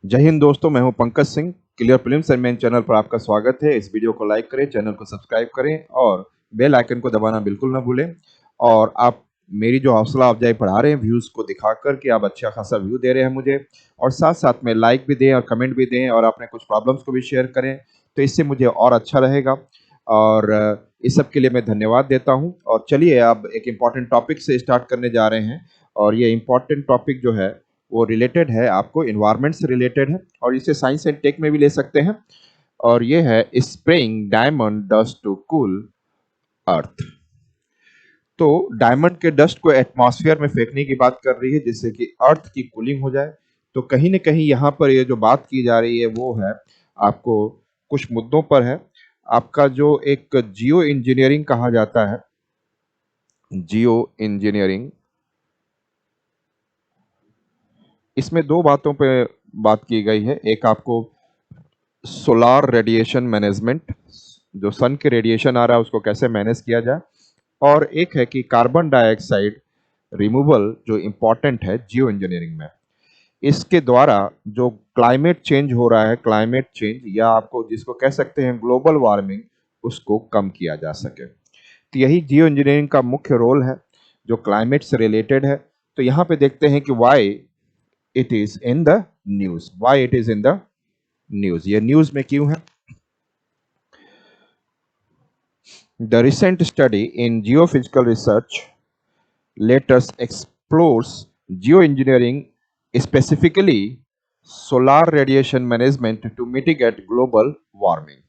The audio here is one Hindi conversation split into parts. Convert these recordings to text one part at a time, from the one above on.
जय हिंद दोस्तों, मैं हूं Pankaj Singh. Clear films and man channel पर आपका स्वागत है। इस वीडियो को लाइक करें, चैनल को सब्सक्राइब करें और बेल आइकन को दबाना बिल्कुल ना भूलें। और आप मेरी जो हौसला अफजाई बढ़ा रहे हैं व्यूज़ को दिखाकर कि आप अच्छा खासा व्यू दे रहे हैं मुझे, और साथ साथ में लाइक भी दें और कमेंट भी दें और अपने कुछ प्रॉब्लम्स को भी शेयर करें, तो इससे मुझे और अच्छा रहेगा। और इस सब के लिए मैं धन्यवाद देता हूँ। और चलिए अब एक इम्पॉर्टेंट टॉपिक से स्टार्ट करने जा रहे हैं। और ये इम्पॉर्टेंट टॉपिक जो है वो रिलेटेड है, आपको इन्वायरमेंट से रिलेटेड है, और इसे साइंस एंड टेक में भी ले सकते हैं। और ये है spraying diamond dust to cool earth. तो डायमंड के डस्ट को एटमॉस्फेयर में फेंकने की बात कर रही है जिससे कि अर्थ की कूलिंग हो जाए। तो कहीं न कहीं यहाँ पर ये जो बात की जा रही है वो है, आपको कुछ मुद्दों पर है। आपका जो एक जियो इंजीनियरिंग कहा जाता है, जियो इंजीनियरिंग, इसमें दो बातों पे बात की गई है। एक आपको सोलार रेडिएशन मैनेजमेंट, जो सन के रेडिएशन आ रहा है उसको कैसे मैनेज किया जाए, और एक है कि कार्बन डाइऑक्साइड रिमूवल, जो इम्पोर्टेंट है जियो इंजीनियरिंग में। इसके द्वारा जो क्लाइमेट चेंज हो रहा है, क्लाइमेट चेंज या आपको जिसको कह सकते हैं ग्लोबल वार्मिंग, उसको कम किया जा सके। तो यही जियो इंजीनियरिंग का मुख्य रोल है जो क्लाइमेट से रिलेटेड है। तो यहाँ पे देखते हैं कि why it is in the news, why it is in the news, ये न्यूज में क्यों है। The recent study in geophysical research latest explores geoengineering, specifically solar radiation management to mitigate global warming.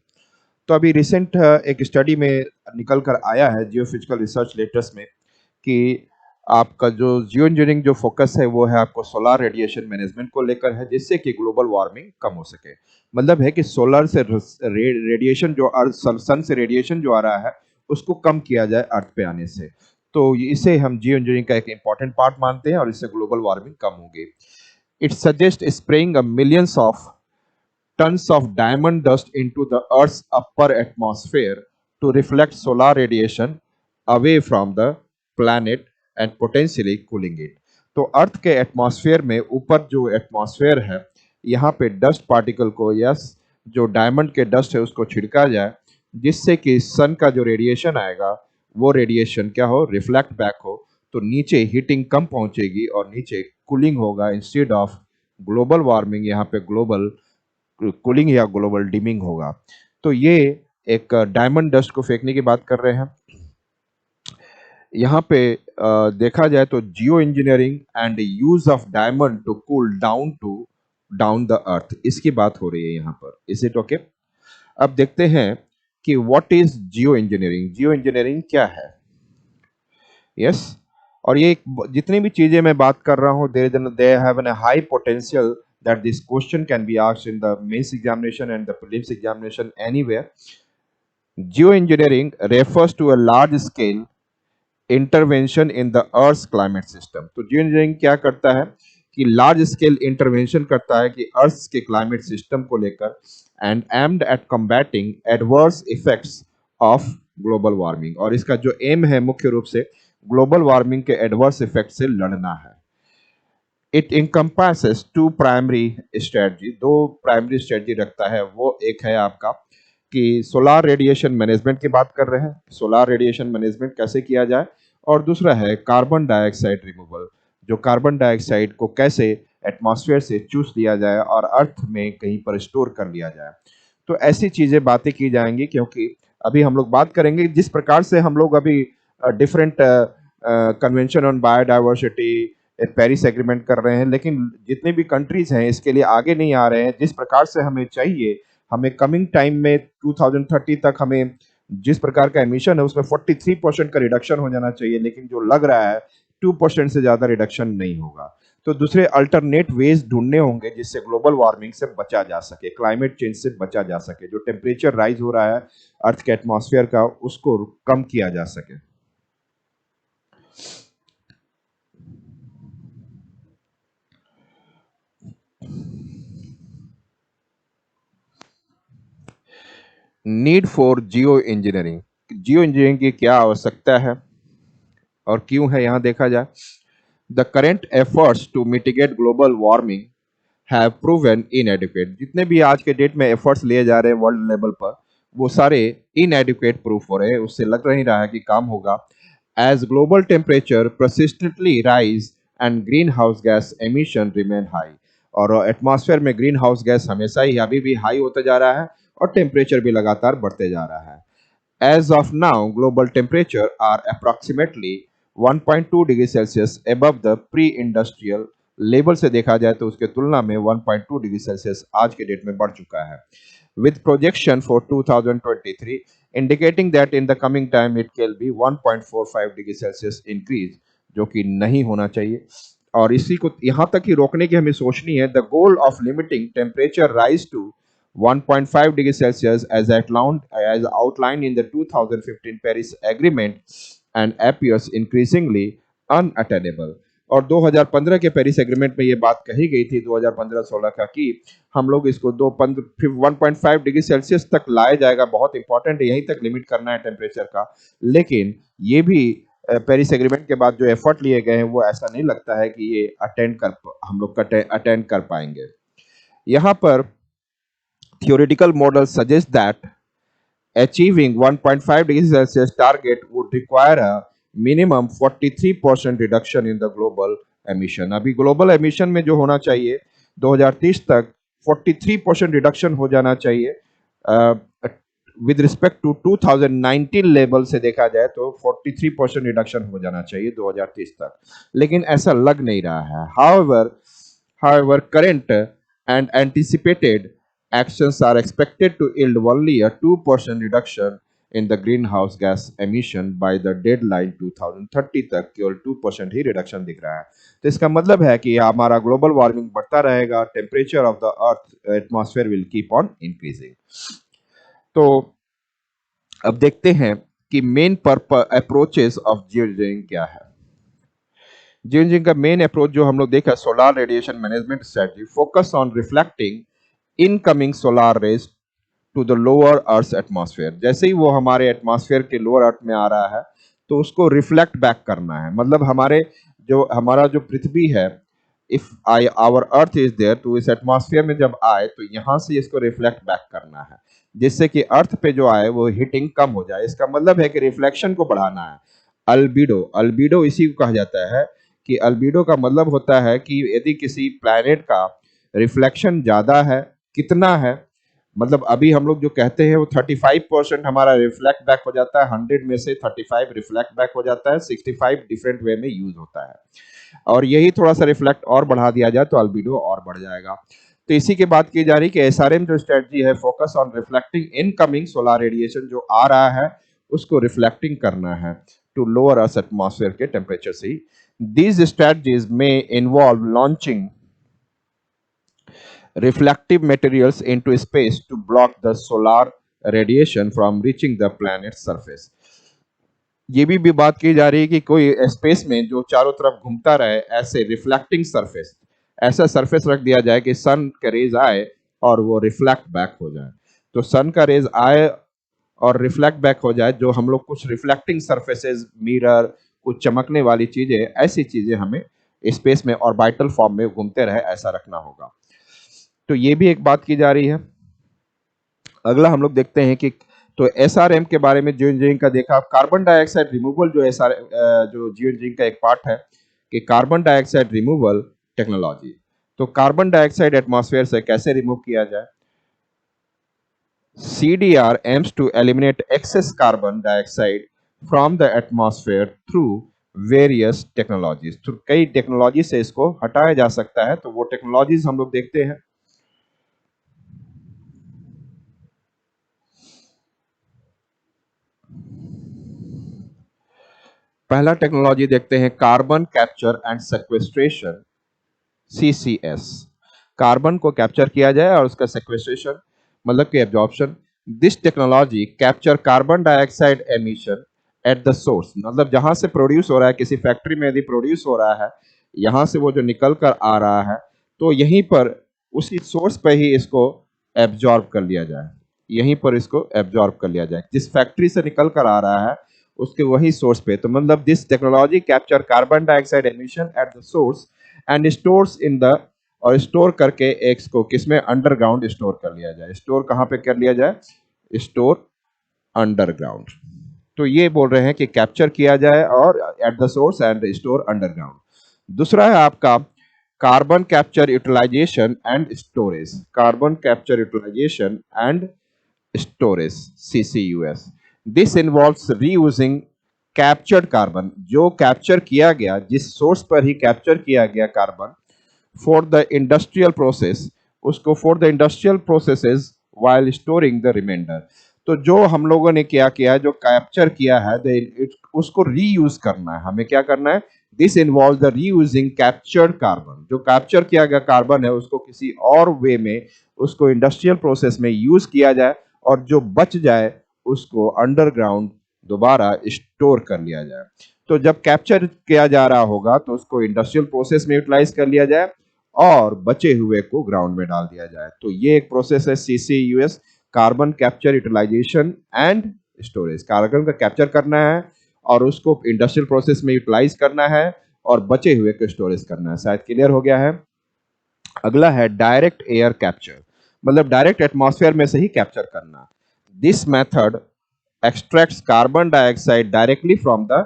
तो अभी रिसेंट एक स्टडी में निकल कर आया है जियोफिजिकल रिसर्च लेटेस्ट में कि आपका जो जियो इंजीनियरिंग जो फोकस है वो है आपको सोलार रेडिएशन मैनेजमेंट को लेकर है, जिससे कि ग्लोबल वार्मिंग कम हो सके। मतलब है कि सोलर से रेडिएशन जो अर्थ, सन से रेडिएशन जो आ रहा है उसको कम किया जाए अर्थ पे आने से। तो इसे हम जियो इंजीनियरिंग का एक इंपॉर्टेंट पार्ट मानते हैं और इससे ग्लोबल वार्मिंग कम होगी। It suggest spraying a millions of tons of diamond dust into the Earth's upper atmosphere to reflect solar radiation away from the planet and potentially cooling it. तो अर्थ के एटमॉस्फेयर में ऊपर जो एटमॉस्फेयर है, यहाँ पे डस्ट पार्टिकल को या जो डायमंड के डस्ट है उसको छिड़का जाए, जिससे कि सन का जो रेडिएशन आएगा वो रेडिएशन क्या हो, रिफ्लेक्ट बैक हो, तो नीचे हीटिंग कम पहुंचेगी और नीचे कूलिंग होगा इंस्टेड ऑफ ग्लोबल वार्मिंग। यहाँ पे ग्लोबल कूलिंग या ग्लोबल डिमिंग होगा। तो ये एक डायमंड डस्ट को फेंकने की बात कर रहे हैं। यहाँ पे देखा जाए तो geo engineering and use of diamond to cool down the earth, इसकी बात हो रही है यहाँ पर। Is it okay? अब देखते हैं कि what is geo engineering, geo engineering क्या है। यस और ये जितनी भी चीजें मैं बात कर रहा हूँ, they have an high potential that this question can be asked in the mains examination and the prelims examination anywhere. Geoengineering refers to a large scale intervention in the earth's climate system. तो geoengineering क्या करता है कि large scale intervention करता है कि अर्थ के climate system को लेकर, and aimed at combating adverse effects of global warming, और इसका जो aim है मुख्य रूप से ग्लोबल वार्मिंग के एडवर्स इफेक्ट से लड़ना है। It encompasses two primary strategy, दो प्राइमरी स्ट्रेटजी रखता है। वो एक है आपका कि सोलार रेडिएशन मैनेजमेंट की बात कर रहे हैं, सोलार रेडिएशन मैनेजमेंट कैसे किया जाए, और दूसरा है कार्बन डाइऑक्साइड रिमूवल, जो कार्बन डाइऑक्साइड को कैसे एटमॉस्फेयर से चूस लिया जाए और अर्थ में कहीं पर स्टोर कर लिया जाए। तो ऐसी चीजें बातें की जाएंगी, क्योंकि अभी हम लोग बात करेंगे जिस प्रकार से हम लोग अभी different convention on biodiversity, Paris agreement कर रहे हैं, लेकिन जितने भी कंट्रीज हैं इसके लिए आगे नहीं आ रहे हैं जिस प्रकार से हमें चाहिए। हमें कमिंग टाइम में 2030 तक हमें जिस प्रकार का एमिशन है उसमें 43% का रिडक्शन हो जाना चाहिए, लेकिन जो लग रहा है 2% से ज़्यादा रिडक्शन नहीं होगा। तो दूसरे अल्टरनेट वेज ढूंढने होंगे जिससे ग्लोबल वार्मिंग से बचा जा सके, क्लाइमेट चेंज से बचा जा सके, जो टेम्परेचर राइज हो रहा है अर्थ के एटमॉस्फेयर का उसको कम किया जा सके। Need for Jio engineering, geo engineering की क्या आवश्यकता है और क्यों है, यहां देखा जाए। The current efforts to mitigate global warming have proven inadequate. जितने भी आज के डेट में एफर्ट्स लिए जा रहे हैं वर्ल्ड लेवल पर, वो सारे इनएडिक्वेट प्रूफ हो रहे हैं, उससे लग नहीं रहा है कि काम होगा। As global temperature persistently rise and greenhouse gas emission remain high, और एटमॉस्फेयर में ग्रीन हाउस गैस हमेशा ही अभी भी हाई होता जा रहा है और टेम्परेचर भी लगातार बढ़ते जा रहा है। As of now, global temperature are approximately 1.2 degree Celsius above the pre-industrial level से देखा जाए तो उसके तुलना में 1.2 डिग्री सेल्सियस आज के डेट में बढ़ चुका है। With projection for 2023 indicating that in the coming time it will be 1.45 degree Celsius increase, जो कि नहीं होना चाहिए। और इसी को यहाँ तक ही रोकने की हमें सोचनी है। The goal of limiting temperature rise to 1.5 degree Celsius as outlined in the 2015 Paris Agreement and appears increasingly unattainable। और 2015 के पेरिस एग्रीमेंट में ये बात कही गई थी 2015-16 का कि हम लोग इसको 1.5 डिग्री सेल्सियस तक लाया जाएगा, बहुत इंपॉर्टेंट है, यहीं तक लिमिट करना है टेम्परेचर का। लेकिन ये भी पेरिस एग्रीमेंट के बाद जो एफर्ट लिए गए हैं वो ऐसा नहीं लगता है कि ये हम लोग अटेंड कर पाएंगे। यहाँ पर theoretical models suggest that achieving 1.5 degrees Celsius target would require a minimum 43% reduction in the global emission। अभी global emission में जो होना चाहिए 2030 तक 43% रिडक्शन हो जाना चाहिए। विद रिस्पेक्ट टू 2019 लेवल से देखा जाए तो 43% रिडक्शन हो जाना चाहिए 2030 तक, लेकिन ऐसा लग नहीं रहा है। However, current and anticipated actions are expected to yield only a 2% reduction in the greenhouse gas emission by the deadline 2030 तक केवल 2% ही रिडक्शन दिख रहा है। तो इसका मतलब है कि हमारा ग्लोबल वार्मिंग बढ़ता रहेगा, temperature of the earth atmosphere will keep on increasing. तो अब देखते हैं कि main approaches of geo engineering क्या है। जियो इंजीनियरिंग का मेन अप्रोच जो हम लोग देखा, solar radiation management strategy focus on reflecting incoming solar rays to the lower earth atmosphere. जैसे ही वो हमारे एटमॉस्फेयर के लोअर अर्थ में आ रहा है तो उसको रिफ्लेक्ट बैक करना है। मतलब हमारा जो पृथ्वी है, if our earth is there, तो इस एटमॉस्फेयर में जब आए तो यहाँ से इसको रिफ्लेक्ट बैक करना है, जिससे कि अर्थ पे जो आए वो हीटिंग कम हो जाए। इसका मतलब है कि रिफ्लेक्शन को बढ़ाना है। अल्बीडो इसी को कहा जाता है कि अल्बीडो का मतलब होता है कि यदि किसी प्लैनेट का रिफ्लेक्शन ज्यादा है, कितना है, मतलब अभी हम लोग जो कहते हैं वो 35% हमारा रिफ्लेक्ट बैक हो जाता है, 100 में से 35 रिफ्लेक्ट बैक हो जाता है, 65 डिफरेंट वे में यूज होता है। और यही थोड़ा सा रिफ्लेक्ट और बढ़ा दिया जाए तो अल्बीडो और बढ़ जाएगा। तो इसी की बात की जा रही कि एसआरएम जो स्ट्रेटजी है, focus on reflecting incoming solar radiation, जो आ रहा है उसको रिफ्लेक्टिंग करना है टू लोअर अर्थ एटमॉस्फेयर के टेम्परेचर से ही। दीज स्ट्रेटजीज में involve launching reflective materials into space to block the solar radiation from reaching the planet's surface। ये भी बात की जा रही है कि कोई स्पेस में जो चारों तरफ घूमता रहे, ऐसे रिफ्लेक्टिंग सरफेस, ऐसा सरफेस रख दिया जाए कि सन के रेज आए और वो रिफ्लेक्ट बैक हो जाए। तो सन का रेज आए और रिफ्लेक्ट बैक हो जाए, जो हम लोग कुछ रिफ्लेक्टिंग सरफेसेस, मिरर, कुछ चमकने वाली चीजें, ऐसी चीजें हमें स्पेस में ऑर्बिटल फॉर्म में घूमते रहे, ऐसा रखना होगा। तो ये भी एक बात की जा रही है। अगला हम लोग देखते हैं कि तो एसआरएम के बारे में जियो इंजीनियरिंग का देखा। कार्बन डाइऑक्साइड रिमूवल जो जो जियो इंजीनियरिंग का एक पार्ट है कि कार्बन डाइऑक्साइड रिमूवल टेक्नोलॉजी। तो कार्बन डाइऑक्साइड एटमॉस्फेयर से कैसे रिमूव किया जाए। CDR aims to eliminate excess carbon dioxide from the atmosphere through various technologies. तो कई टेक्नोलॉजी से इसको हटाया जा सकता है, तो वो टेक्नोलॉजीज हम लोग देखते हैं। पहला टेक्नोलॉजी देखते हैं, carbon capture and sequestration, CCS। Carbon को कैप्चर किया जाए और उसका सेक्वेस्ट्रेशन मतलब कि absorption. This technology capture carbon dioxide emission at the source, मतलब जहां से प्रोड्यूस हो रहा है, किसी फैक्ट्री में यदि प्रोड्यूस हो रहा है, यहां से वो जो निकल कर आ रहा है, तो यहीं पर उसी सोर्स पे ही इसको एब्जॉर्ब कर लिया जाए, यहीं पर इसको एब्जॉर्ब कर लिया जाए। जिस फैक्ट्री से निकल कर आ रहा है उसके वही सोर्स पे। तो मतलब this technology capture carbon dioxide emission at the source and stores in the और स्टोर करके एक्स को किसमें अंडरग्राउंड स्टोर कर लिया जाए। स्टोर कहाँ पे कर लिया जाए? Store underground. तो ये बोल रहे हैं कि कैप्चर किया जाए और at the source and store underground. दूसरा है आपका carbon capture utilisation and storage. Carbon capture utilisation and storage, CCUS। This involves reusing captured carbon, जो कैप्चर किया गया, जिस सोर्स पर ही कैप्चर किया गया carbon, for the industrial process, उसको for the industrial processes while storing the remainder. तो जो हम लोगों ने क्या किया, जो कैप्चर किया है उसको रीयूज करना है। हमें क्या करना है? This involve the reusing captured carbon. जो कैप्चर किया गया कार्बन है उसको किसी और वे में उसको इंडस्ट्रियल प्रोसेस में यूज किया जाए और जो बच जाए उसको अंडरग्राउंड दोबारा स्टोर कर लिया जाए। तो जब कैप्चर किया जा रहा होगा तो उसको इंडस्ट्रियल प्रोसेस में यूटिलाइज कर लिया जाए और बचे हुए को ग्राउंड में डाल दिया जाए। तो ये एक प्रोसेस है CCUS, carbon capture utilisation and storage. Carbon का कैप्चर करना है और उसको इंडस्ट्रियल प्रोसेस में यूटिलाइज करना है और बचे हुए को स्टोरेज करना है। शायद क्लियर हो गया है। अगला है डायरेक्ट एयर कैप्चर, मतलब डायरेक्ट एटमॉस्फेयर में से ही कैप्चर करना। This method extracts carbon dioxide directly from the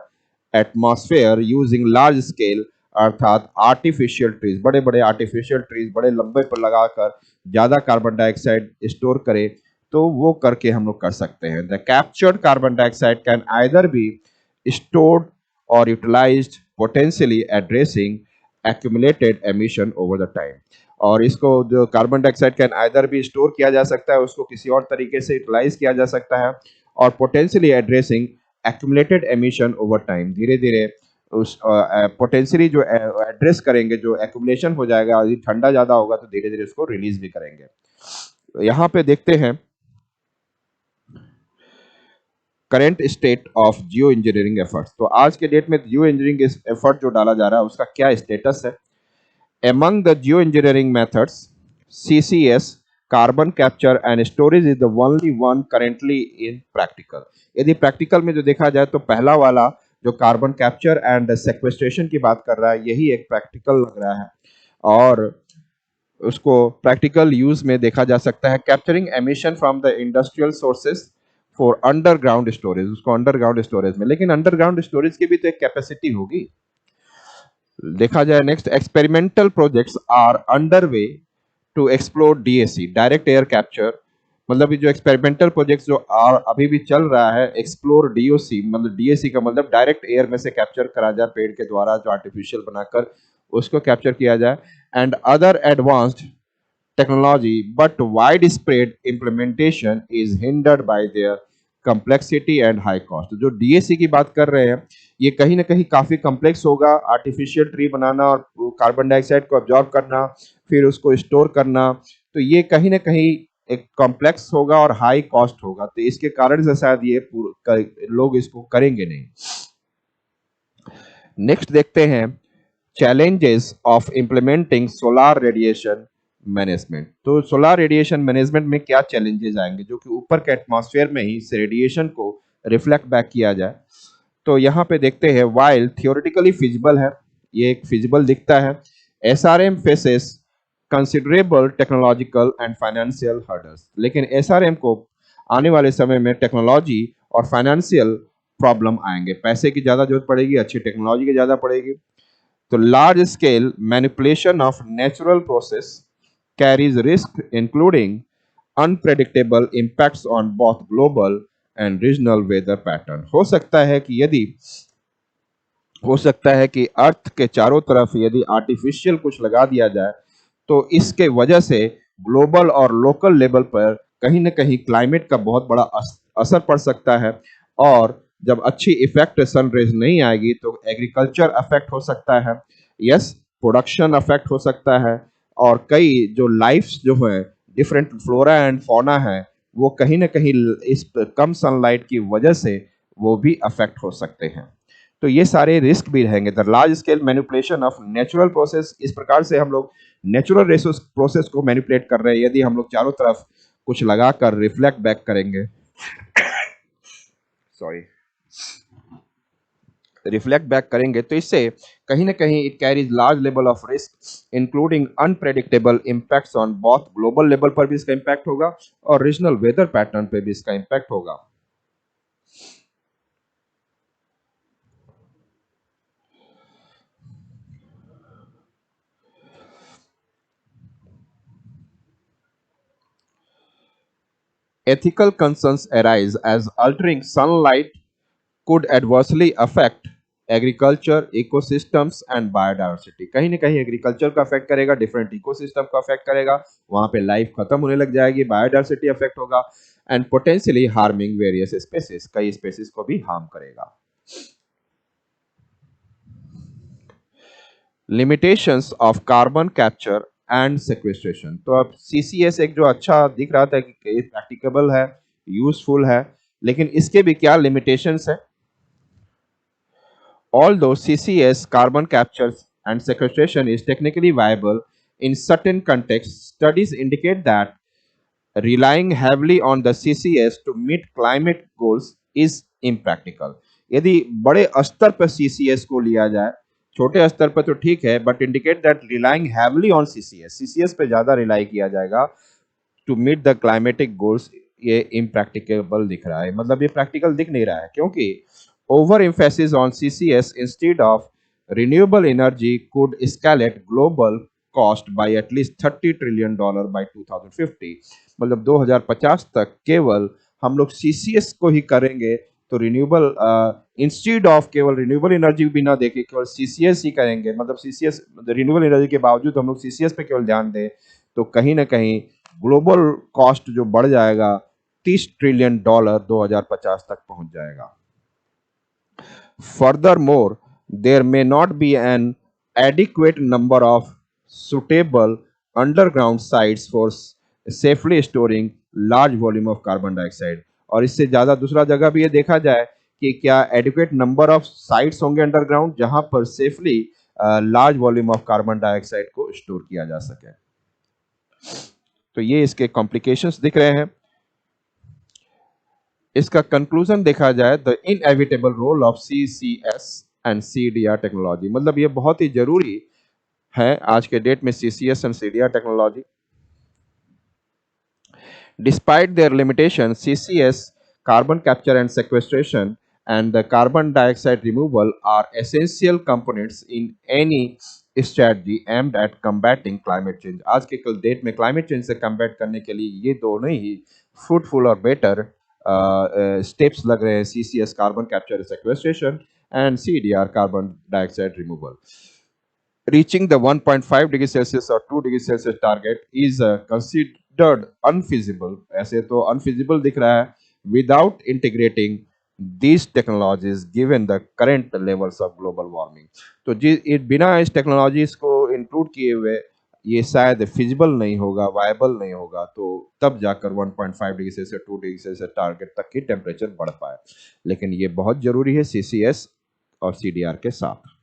atmosphere using large scale, अर्थात आर्टिफिशियल ट्रीज, बड़े बड़े आर्टिफिशियल ट्रीज बड़े लंबे पर लगाकर ज्यादा कार्बन डाइऑक्साइड स्टोर करे, तो वो करके हम लोग कर सकते हैं। The captured carbon dioxide can either be stored or utilized, potentially addressing accumulated emission over the time. और इसको जो कार्बन डाइऑक्साइड कैन आइदर भी स्टोर किया जा सकता है, उसको किसी और तरीके से यूटिलाइज किया जा सकता है और potentially addressing accumulated emission over time. धीरे धीरे उस पोटेंशियली जो एड्रेस करेंगे, जो एक्यूमुलेशन हो जाएगा, यदि ठंडा ज्यादा होगा तो धीरे धीरे उसको रिलीज भी करेंगे। यहाँ पे देखते हैं current state of geo engineering efforts. तो आज के डेट में जियो इंजीनियरिंग एफर्ट जो डाला जा रहा है उसका क्या स्टेटस है? Among the geoengineering methods, CCS, carbon capture and storage is the only one currently in practical। यदि प्रैक्टिकल में जो देखा जाए तो पहला वाला जो कार्बन कैप्चर एंड सेक्वेस्ट्रेशन की बात कर रहा है, यही एक प्रैक्टिकल लग रहा है और उसको प्रैक्टिकल यूज में देखा जा सकता है। Capturing emission from the industrial sources for underground storage, उसको अंडरग्राउंड स्टोरेज में। लेकिन अंडरग्राउंड स्टोरेज की भी तो एक कैपेसिटी होगी। देखा जाए next, experimental projects are under way to explore DAC, direct air capture. मतलब ये जो एक्सपेरिमेंटल प्रोजेक्ट्स जो अभी भी चल रहा है, एक्सप्लोर DOC, मतलब DAC का मतलब डायरेक्ट एयर में से कैप्चर करा जाए पेड़ के द्वारा, जो आर्टिफिशियल बनाकर उसको कैप्चर किया जाए, and other advanced technology, but widespread implementation is hindered by their complexity and high cost। जो DAC की बात कर रहे हैं ये कहीं ना कहीं काफी कॉम्प्लेक्स होगा। आर्टिफिशियल ट्री बनाना और कार्बन डाइऑक्साइड को अब्जॉर्ब करना, फिर उसको स्टोर करना, तो ये कहीं ना कहीं एक कॉम्प्लेक्स होगा और हाई कॉस्ट होगा। तो इसके कारण से शायद ये लोग इसको करेंगे नहीं। नेक्स्ट देखते हैं challenges of implementing solar radiation management. तो सोलार रेडिएशन मैनेजमेंट में क्या चैलेंजेस आएंगे, जो कि ऊपर के एटमॉस्फेयर में ही से रेडिएशन को रिफ्लेक्ट बैक किया जाए। तो यहाँ पे देखते हैं वाइल थियोरेटिकली फिजिबल है, ये एक फिजिबल दिखता है, SRM faces considerable technological and financial hurdles. लेकिन SRM को आने वाले समय में टेक्नोलॉजी और फाइनेंशियल प्रॉब्लम आएंगे, पैसे की ज़्यादा जरूरत पड़ेगी, अच्छी टेक्नोलॉजी की ज़्यादा पड़ेगी। तो large scale manipulation of natural process carries risk including unpredictable impacts on both global and regional weather pattern। हो सकता है कि अर्थ के चारों तरफ यदि आर्टिफिशियल कुछ लगा दिया जाए तो इसके वजह से ग्लोबल और लोकल लेवल पर कहीं ना कहीं क्लाइमेट का बहुत बड़ा असर पड़ सकता है। और जब अच्छी इफेक्ट सन रेज नहीं आएगी तो एग्रीकल्चर अफेक्ट हो सकता है, यस, प्रोडक्शन अफेक्ट हो सकता है, और कई जो लाइफ्स जो है, डिफरेंट फ्लोरा एंड फौना है, वो कहीं ना कहीं इस कम सनलाइट की वजह से वो भी अफेक्ट हो सकते हैं। तो ये सारे रिस्क भी रहेंगे। The large scale manipulation of natural process, इस प्रकार से हम लोग नेचुरल रिसोर्स प्रोसेस को मैनिपुलेट कर रहे हैं। यदि हम लोग चारों तरफ कुछ लगाकर रिफ्लेक्ट बैक करेंगे सॉरी रिफ्लेक्ट बैक करेंगे तो इससे कहीं ना कहीं it carries large level of risk including unpredictable impacts on both global level पर भी इसका इम्पैक्ट होगा और रीजनल वेदर पैटर्न पे भी इसका इम्पैक्ट होगा। Ethical concerns arise as altering sunlight could adversely affect agriculture, ecosystems and biodiversity. कहीं ना कहीं एग्रीकल्चर को अफेक्ट करेगा, डिफरेंट इकोसिस्टम को अफेक्ट करेगा, वहां पे लाइफ खत्म होने लग जाएगी, बायोडायवर्सिटी अफेक्ट होगा and potentially harming various species, कई स्पेसीज को भी हार्म करेगा। Limitations of carbon capture and sequestration. तो अब सीसीएस एक जो अच्छा दिख रहा था कि प्रैक्टिकेबल है, यूजफुल है, लेकिन इसके भी क्या लिमिटेशंस है? Although CCS carbon capture and sequestration is technically viable in certain contexts, studies indicate that relying heavily on the CCS to meet climate goals is impractical. यदि बड़े स्तर पर CCS को लिया जाए, छोटे स्तर पर तो ठीक है, but indicate that relying heavily on CCS पे ज्यादा रिलाई किया जाएगा to meet the climatic goals, ये इम्प्रैक्टिकेबल दिख रहा है। मतलब ये प्रैक्टिकल दिख नहीं रहा है क्योंकि over emphasis on CCS instead of renewable energy could escalate global cost by at least $30 trillion by 2050। मतलब 2050 तक केवल हम लोग CCS को ही करेंगे तो रिन्यूएबल इंस्टेड ऑफ केवल रिन्यूएबल एनर्जी भी ना देके केवल CCS ही करेंगे, मतलब CCS रिन्यूएबल एनर्जी के बावजूद हम लोग CCS पे केवल ध्यान दें तो कहीं ना कहीं ग्लोबल कॉस्ट जो बढ़ जाएगा $30 ट्रिलियन 2050 तक पहुंच जाएगा। Furthermore, there may not be an adequate number of suitable underground sites for safely storing large volume of carbon dioxide। और इससे ज्यादा दूसरा जगह भी ये देखा जाए कि क्या एडिक्वेट नंबर ऑफ साइट्स होंगे अंडरग्राउंड जहां पर safely large volume of carbon dioxide को स्टोर किया जा सके। तो ये इसके कॉम्प्लिकेशंस दिख रहे हैं। इसका कंक्लूजन देखा जाए the inevitable role of CCS and CDR technology. मतलब ये बहुत ही जरूरी है आज के डेट में CCS and CDR technology. Despite their limitations, CCS, carbon capture and sequestration, and the carbon dioxide removal are essential components in any strategy aimed at combating climate change। आज के कल डेट में क्लाइमेट चेंज से कम्बैट करने के लिए ये दोनों ही फ्रूटफुल और बेटर स्टेप्स लग रहे हैं, CCS carbon capture sequestration and CDR carbon dioxide removal. Reaching the 1.5 degree Celsius or 2 degree Celsius target is considered unfeasible। ऐसे तो unfeasible दिख रहा है without integrating these technologies given the current levels of global warming। तो बिना इस टेक्नोलॉजीज को इंक्लूड किए हुए ये शायद फिजिबल नहीं होगा, वायबल नहीं होगा, तो तब जाकर 1.5 degree Celsius 2 degree Celsius target तक की टेम्परेचर बढ़ पाए। लेकिन ये बहुत जरूरी है CCS और CDR के साथ।